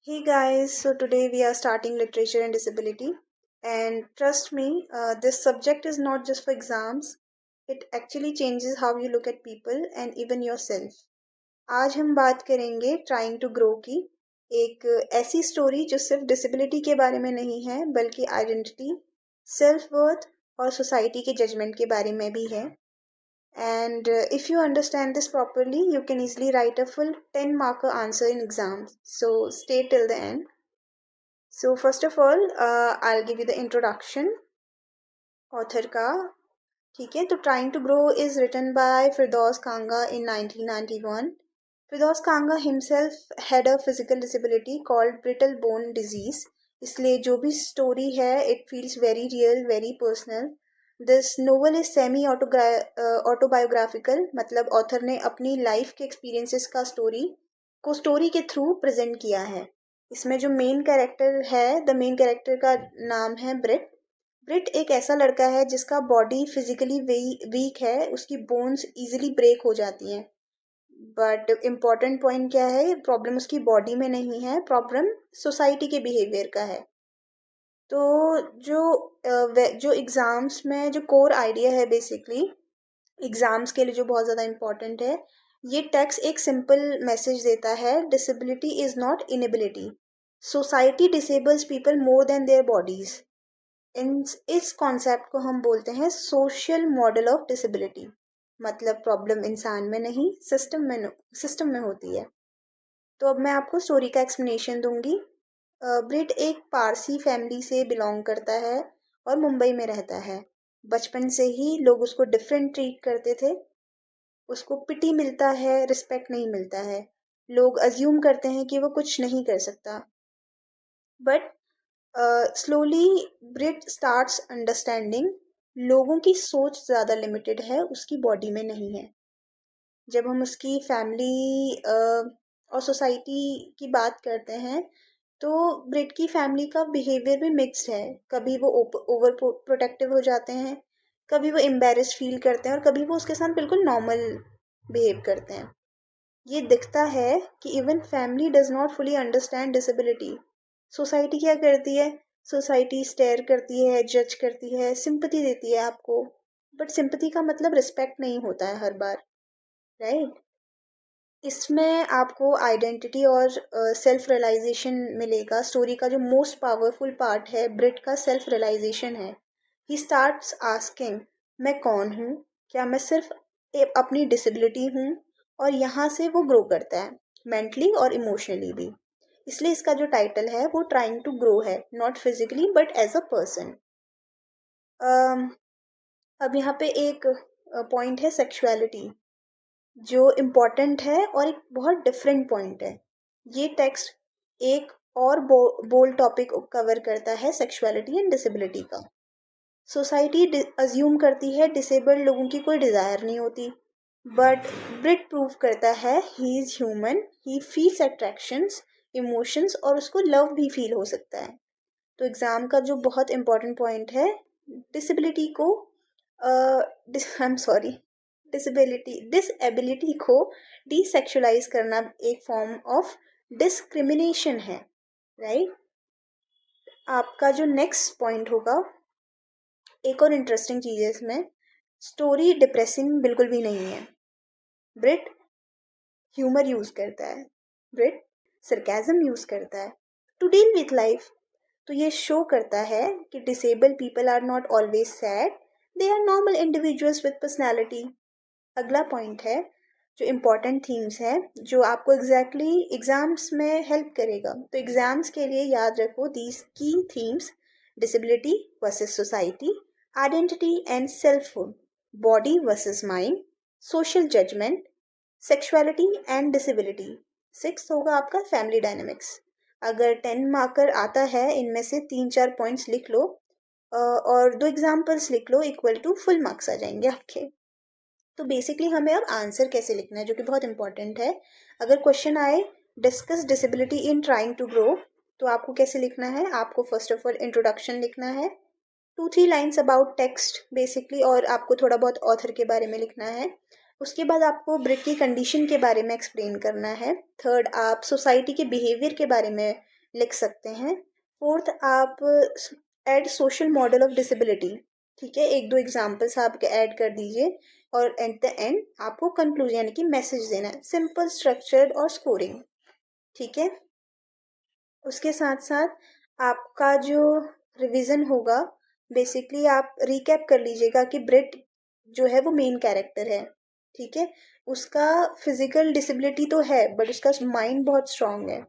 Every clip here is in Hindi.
Hey guys, so today we are starting literature and disability. And trust me, this subject is not just for exams, it actually changes how you look at people and even yourself. आज हम बात करेंगे ट्राइंग टू ग्रो की एक ऐसी स्टोरी जो सिर्फ डिसेबिलिटी के बारे में नहीं है बल्कि आइडेंटिटी, सेल्फ वर्थ और सोसाइटी के जजमेंट के बारे में भी है. And if you understand this properly, you can easily write a full 10 marker answer in exams. So stay till the end. So first of all, I'll give you the introduction. Author का ठीक है. तो trying to grow is written by Firdaus Kanga in 1991. Firdaus Kanga himself had a physical disability called brittle bone disease. इसलिए जो भी स्टोरी है it feels very real, very personal. This novel is semi autobiographical, मतलब ऑथर ने अपनी लाइफ के एक्सपीरियंसेस का स्टोरी के थ्रू प्रेजेंट किया है. इसमें जो मेन कैरेक्टर है, द मेन कैरेक्टर का नाम है ब्रिट. ब्रिट एक ऐसा लड़का है जिसका बॉडी फिजिकली वीक है, उसकी बोन्स इजीली ब्रेक हो जाती हैं. बट इम्पॉर्टेंट पॉइंट क्या है, प्रॉब्लम उसकी बॉडी में नहीं है, प्रॉब्लम सोसाइटी के बिहेवियर का है. तो जो एग्ज़ाम्स में जो कोर आइडिया है बेसिकली एग्ज़ाम्स के लिए जो बहुत ज़्यादा इम्पॉर्टेंट है, ये टेक्स्ट एक सिंपल मैसेज देता है: disability is not inability, society disables people more than their bodies. इस कॉन्सेप्ट को हम बोलते हैं सोशल मॉडल ऑफ डिसेबिलिटी. मतलब प्रॉब्लम इंसान में नहीं, सिस्टम में होती है. तो अब मैं आपको स्टोरी का एक्सप्लेनेशन दूंगी. ब्रिट एक पारसी फैमिली से बिलोंग करता है और मुंबई में रहता है. बचपन से ही लोग उसको डिफरेंट ट्रीट करते थे. उसको पिटी मिलता है, रिस्पेक्ट नहीं मिलता है. लोग अज्यूम करते हैं कि वो कुछ नहीं कर सकता. बट स्लोली ब्रिट स्टार्ट्स अंडरस्टैंडिंग लोगों की सोच ज़्यादा लिमिटेड है, उसकी बॉडी में नहीं है. जब हम उसकी फैमिली और सोसाइटी की बात करते हैं तो ब्रिट की फैमिली का बिहेवियर भी मिक्स्ड है. कभी वो ओवर प्रोटेक्टिव हो जाते हैं, कभी वो एम्बेरस्ड फील करते हैं और कभी वो उसके साथ बिल्कुल नॉर्मल बिहेव करते हैं. ये दिखता है कि even family does not fully understand disability. Society क्या करती है? सोसाइटी स्टेयर करती है, जज करती है, सिंपथी देती है आपको. बट सिंपथी का मतलब रिस्पेक्ट नहीं होता है हर बार, राइट? इसमें आपको आइडेंटिटी और सेल्फ रियलाइजेशन मिलेगा. स्टोरी का जो मोस्ट पावरफुल पार्ट है ब्रिट का सेल्फ रियलाइजेशन है. ही स्टार्ट्स आस्किंग, मैं कौन हूँ, क्या मैं सिर्फ अपनी डिसेबिलिटी हूँ? और यहाँ से वो ग्रो करता है मेंटली और इमोशनली भी. इसलिए इसका जो टाइटल है वो ट्राइंग टू ग्रो है, not physically but as a person. अब यहाँ पे एक पॉइंट है सेक्सुअलिटी, जो इम्पॉर्टेंट है और एक बहुत डिफरेंट पॉइंट है. ये टेक्स्ट एक और बोल्ड टॉपिक कवर करता है, सेक्सुअलिटी एंड डिसेबिलिटी का. सोसाइटी अज्यूम करती है डिसेबल्ड लोगों की कोई डिज़ायर नहीं होती. बट ब्रिट प्रूव करता है he is human, he feels attractions, emotions और उसको लव भी फील हो सकता है. तो एग्ज़ाम का जो बहुत इम्पॉर्टेंट पॉइंट है, डिसेबिलिटी को आई एम सॉरी डिसएबिलिटी को डिसेक्सुअलाइज करना एक फॉर्म ऑफ डिस्क्रिमिनेशन है, राइट? आपका जो नेक्स्ट पॉइंट होगा, एक और इंटरेस्टिंग चीज़ है इसमें, स्टोरी डिप्रेसिंग बिल्कुल भी नहीं है. ब्रिट ह्यूमर यूज़ करता है, ब्रिट सरकाज़म यूज़ करता है टू डील विथ लाइफ. तो ये शो करता है कि disabled people are not always sad, they are normal individuals with personality. अगला पॉइंट है जो इम्पोर्टेंट थीम्स है, जो आपको एग्जैक्टली एग्जाम्स में हेल्प करेगा. तो एग्जाम्स के लिए याद रखो these key themes: disability versus society, identity and selfhood, body versus mind, social judgement, sexuality and disability. Six होगा आपका फैमिली डायनेमिक्स. अगर 10 मार्कर आता है, इनमें से 3-4 पॉइंट्स लिख लो और 2 एग्जाम्पल्स लिख लो, इक्वल टू फुल मार्क्स आ जाएंगे आपके. तो बेसिकली हमें अब आंसर कैसे लिखना है, जो कि बहुत इंपॉर्टेंट है. अगर क्वेश्चन आए discuss disability in trying to grow, तो आपको कैसे लिखना है? आपको फर्स्ट ऑफ ऑल इंट्रोडक्शन लिखना है, 2-3 लाइन्स अबाउट टेक्स्ट बेसिकली, और आपको थोड़ा बहुत ऑथर के बारे में लिखना है. उसके बाद आपको ब्रिट की कंडीशन के बारे में एक्सप्लेन करना है. थर्ड, आप सोसाइटी के बिहेवियर के बारे में लिख सकते हैं। फोर्थ, आप add social model of disability. ठीक है, एक दो एग्जाम्पल्स आप ऐड कर दीजिए और एट द एंड आपको कंक्लूजन यानी कि मैसेज देना है, सिंपल, स्ट्रक्चर्ड और स्कोरिंग। ठीक है, उसके साथ साथ आपका जो रिवीजन होगा, बेसिकली आप रिकैप कर लीजिएगा कि ब्रिट जो है वो मेन कैरेक्टर है। ठीक है, उसका फिजिकल डिसेबिलिटी तो है बट उसका माइंड बहुत स्ट्रांग है।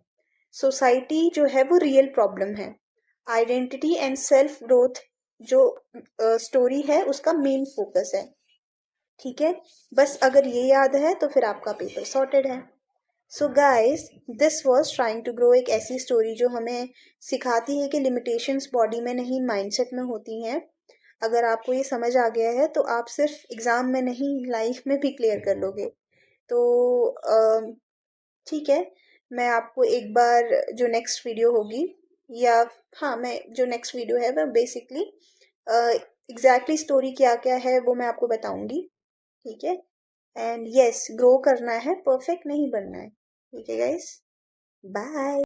सोसाइटी जो है वो रियल प्रॉब्लम है। आइडेंटिटी एंड सेल्फ ग्रोथ जो स्टोरी है उसका मेन फोकस है। ठीक है, बस अगर ये याद है तो फिर आपका पेपर सॉर्टेड है। So guys, this was trying to grow, एक ऐसी स्टोरी जो हमें सिखाती है कि लिमिटेशंस बॉडी में नहीं माइंडसेट में होती हैं। अगर आपको ये समझ आ गया है तो आप सिर्फ एग्ज़ाम में नहीं लाइफ में भी क्लियर कर लोगे। तो ठीक है, मैं आपको एक बार जो नेक्स्ट वीडियो होगी, या हाँ, मैं जो नेक्स्ट वीडियो है वह बेसिकली एग्जैक्टली स्टोरी क्या क्या है वो मैं आपको बताऊंगी। ठीक है, एंड यस, ग्रो करना है, परफेक्ट नहीं बनना है। ठीक है गाइस, बाय।